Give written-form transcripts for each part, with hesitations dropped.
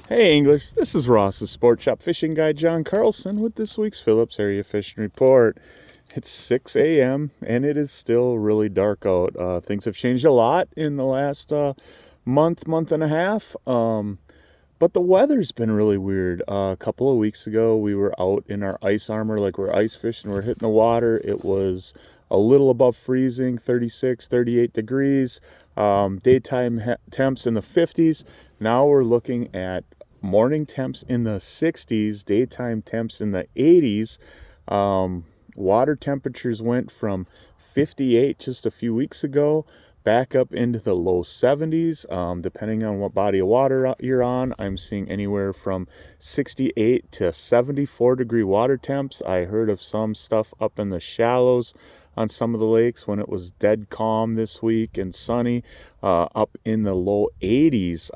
Hey English, this is Ross's Sport Shop Fishing Guide John Carlson with this week's Phillips Area Fishing Report. It's 6 a.m. and it is still really dark out. Things have changed a lot in the last month and a half, but the weather's been really weird. A couple of weeks ago, we were out in our ice armor, like we're ice fishing, we're hitting the water. It was a little above freezing, 36, 38 degrees, daytime temps in the 50s. Now we're looking at morning temps in the 60s, daytime temps in the 80s. Water temperatures went from 58 just a few weeks ago back up into the low 70s. Depending on what body of water you're on, I'm seeing anywhere from 68 to 74 degree water temps. I heard of some stuff up in the shallows on some of the lakes when it was dead calm this week and sunny, up in the low 80s.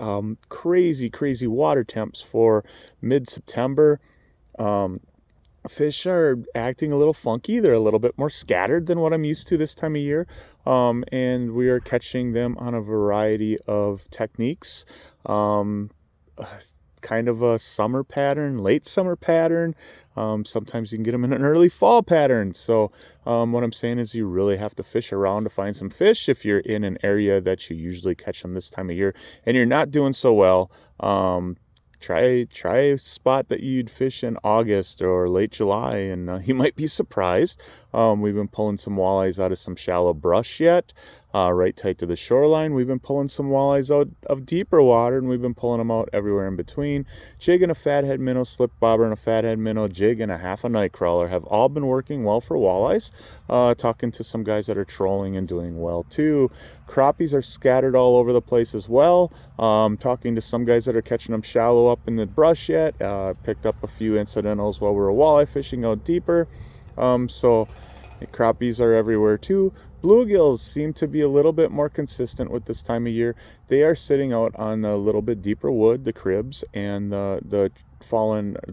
Crazy water temps for mid-September. Fish are acting a little funky. They're a little bit more scattered than what I'm used to this time of year. And we are catching them on a variety of techniques. Kind of a summer pattern, late summer pattern. Sometimes you can get them in an early fall pattern. So what I'm saying is you really have to fish around to find some fish if you're in an area that you usually catch them this time of year and you're not doing so well. Try a spot that you'd fish in August or late July, and you might be surprised. We've been pulling some walleyes out of some shallow brush yet, right tight to the shoreline. We've been pulling some walleyes out of deeper water, and we've been pulling them out everywhere in between. Jig and a fathead minnow, slip bobber and a fathead minnow, jig and a half a night crawler have all been working well for walleyes. Talking to some guys that are trolling and doing well too. Crappies are scattered all over the place as well. Talking to some guys that are catching them shallow up in the brush yet. Picked up a few incidentals while we were walleye fishing out deeper. So crappies are everywhere too. Bluegills seem to be a little bit more consistent with this time of year. They are sitting out on a little bit deeper wood, the cribs, and the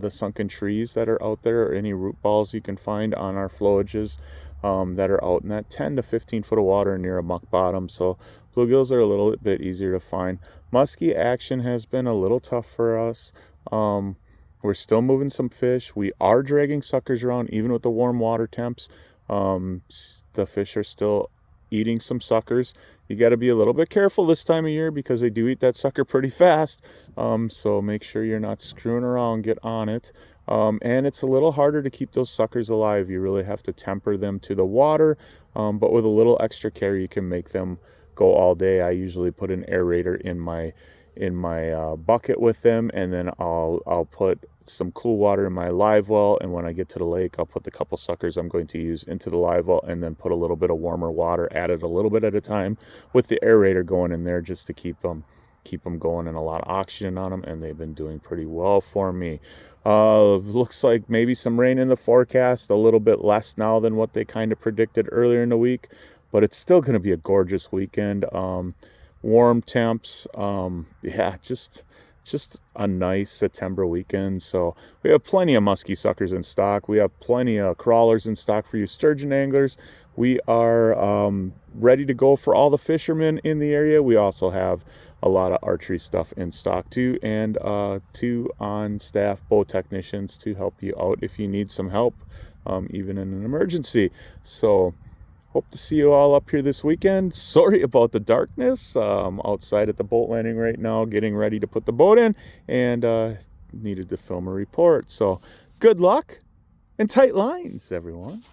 sunken trees that are out there, or any root balls you can find on our flowages that are out in that 10 to 15 foot of water near a muck bottom. So bluegills are a little bit easier to find. Muskie action has been a little tough for us. We're still moving some fish. We are dragging suckers around even with the warm water temps. The fish are still eating some suckers. You got to be a little bit careful this time of year because they do eat that sucker pretty fast. So make sure you're not screwing around, get on it. And it's a little harder to keep those suckers alive. You really have to temper them to the water. But with a little extra care, you can make them go all day. I usually put an aerator in my bucket with them, and then I'll put some cool water in my live well, and when I get to the lake, I'll put the couple suckers I'm going to use into the live well, and then put a little bit of warmer water, add it a little bit at a time with the aerator going in there just to keep them going, and a lot of oxygen on them, and they've been doing pretty well for me. Looks like maybe some rain in the forecast, a little bit less now than what they kind of predicted earlier in the week, but it's still going to be a gorgeous weekend. Warm temps. Just a nice September weekend. So we have plenty of muskie suckers in stock. We have plenty of crawlers in stock for you sturgeon anglers. We are ready to go for all the fishermen in the area. We also have a lot of archery stuff in stock too, and 2 on-staff bow technicians to help you out if you need some help, even in an emergency. So hope to see you all up here this weekend. Sorry about the darkness. Outside at the boat landing right now, getting ready to put the boat in, and needed to film a report. So good luck and tight lines, everyone.